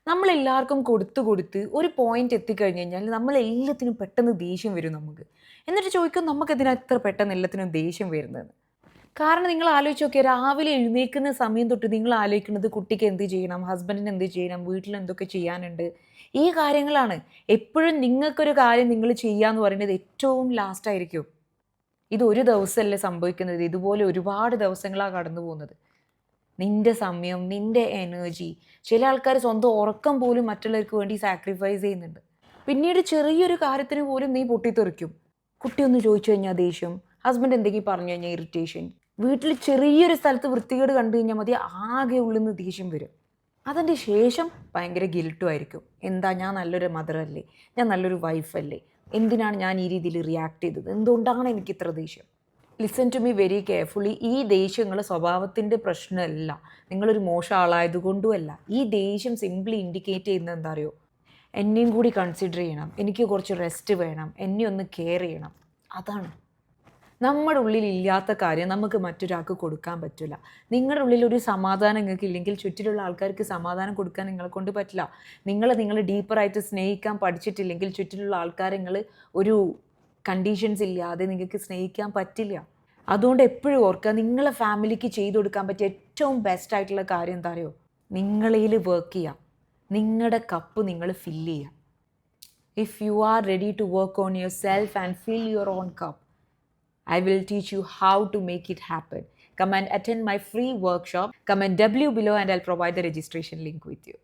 നമ്മളെല്ലാവർക്കും കൊടുത്ത് കൊടുത്ത് ഒരു പോയിന്റ് എത്തിക്കഴിഞ്ഞ് കഴിഞ്ഞാൽ നമ്മളെല്ലാത്തിനും പെട്ടെന്ന് ദേഷ്യം വരും നമുക്ക്. എന്നിട്ട് ചോദിക്കും നമുക്കെന്തിനാ ഇത്ര പെട്ടെന്ന് എല്ലാത്തിനും ദേഷ്യം വരുന്നതെന്ന്. കാരണം നിങ്ങൾ ആലോചിച്ച് നോക്കിയേ രാവിലെ എഴുന്നേൽക്കുന്ന സമയം തൊട്ട് നിങ്ങൾ ആലോചിക്കുന്നത് കുട്ടിക്ക് എന്ത് ചെയ്യണം, ഹസ്ബൻഡിന് എന്ത് ചെയ്യണം, വീട്ടിൽ എന്തൊക്കെ ചെയ്യാനുണ്ട്. ഈ കാര്യങ്ങളാണ്. എപ്പോഴും നിങ്ങൾക്കൊരു കാര്യം നിങ്ങൾ ചെയ്യാന്ന് പറയുന്നത് ഏറ്റവും ലാസ്റ്റ് ആയിരിക്കും. ഇത് ഒരു ദിവസമല്ലേ സംഭവിക്കുന്നത്. ഇതുപോലെ ഒരുപാട് ദിവസങ്ങളാ കടന്നു പോകുന്നത്. നിന്റെ സമയം, നിന്റെ എനർജി ചില ആൾക്കാർ സ്വന്തം ഉറക്കം പോലും മറ്റുള്ളവർക്ക് വേണ്ടി സാക്രിഫൈസ് ചെയ്യുന്നുണ്ട്. പിന്നീട് ചെറിയൊരു കാര്യത്തിന് പോലും നീ പൊട്ടിത്തെറിക്കും. കുട്ടി ഒന്ന് ചോദിച്ചു കഴിഞ്ഞാൽ ദേഷ്യം, ഹസ്ബൻഡ് എന്തെങ്കിലും പറഞ്ഞു കഴിഞ്ഞാൽ ഇറിറ്റേഷൻ, വീട്ടിൽ ചെറിയൊരു സ്ഥലത്ത് വൃത്തികേട് കണ്ടു കഴിഞ്ഞാൽ മതി ആകെ ഉള്ളിൽ നിന്ന് ദേഷ്യം വരും. അതിൻ്റെ ശേഷം ഭയങ്കര ഗിൽട്ടും ആയിരിക്കും. എന്താ ഞാൻ നല്ലൊരു മദറല്ലേ, ഞാൻ നല്ലൊരു വൈഫല്ലേ, എന്തിനാണ് ഞാൻ ഈ രീതിയിൽ റിയാക്ട് ചെയ്തത്, എന്തുകൊണ്ടാണ് എനിക്ക് ഇത്ര ദേഷ്യം. Listen to me very carefully. ഈ ദേഷ്യങ്ങൾ സ്വഭാവത്തിൻ്റെ പ്രശ്നമല്ല, നിങ്ങളൊരു മോശം ആളായതുകൊണ്ടുമല്ല. ഈ ദേഷ്യം സിംപ്ലി ഇൻഡിക്കേറ്റ് ചെയ്യുന്നത് എന്താ അറിയോ, എന്നെയും കൂടി കൺസിഡർ ചെയ്യണം, എനിക്ക് കുറച്ച് റെസ്റ്റ് വേണം, എന്നെ ഒന്ന് കെയർ ചെയ്യണം. അതാണ്. നമ്മുടെ ഉള്ളിൽ ഇല്ലാത്ത കാര്യം നമുക്ക് മറ്റൊരാൾക്ക് കൊടുക്കാൻ പറ്റില്ല. നിങ്ങളുടെ ഉള്ളിൽ ഒരു സമാധാനം നിങ്ങൾക്ക് ഇല്ലെങ്കിൽ ചുറ്റിലുള്ള ആൾക്കാർക്ക് സമാധാനം കൊടുക്കാൻ നിങ്ങളെ കൊണ്ട് പറ്റില്ല. നിങ്ങൾ ഡീപ്പറായിട്ട് സ്നേഹിക്കാൻ പഠിച്ചിട്ടില്ലെങ്കിൽ ചുറ്റിലുള്ള ആൾക്കാരെ നിങ്ങൾ ഒരു കണ്ടീഷൻസ് ഇല്ലാതെ നിങ്ങൾക്ക് സ്നേഹിക്കാൻ പറ്റില്ല. അതുകൊണ്ട് എപ്പോഴും ഓർക്കുക, നിങ്ങളെ ഫാമിലിക്ക് ചെയ്തു കൊടുക്കാൻ പറ്റിയ ഏറ്റവും ബെസ്റ്റ് ആയിട്ടുള്ള കാര്യം എന്താ അറിയോ, നിങ്ങളിൽ വർക്ക് ചെയ്യുക. നിങ്ങളുടെ കപ്പ് നിങ്ങൾ ഫില്ല് ചെയ്യുക. If you are ready to work on yourself and fill your own cup, I will teach you how to make it happen. Come and attend my free workshop. Comment W below and I'll provide the registration link with you.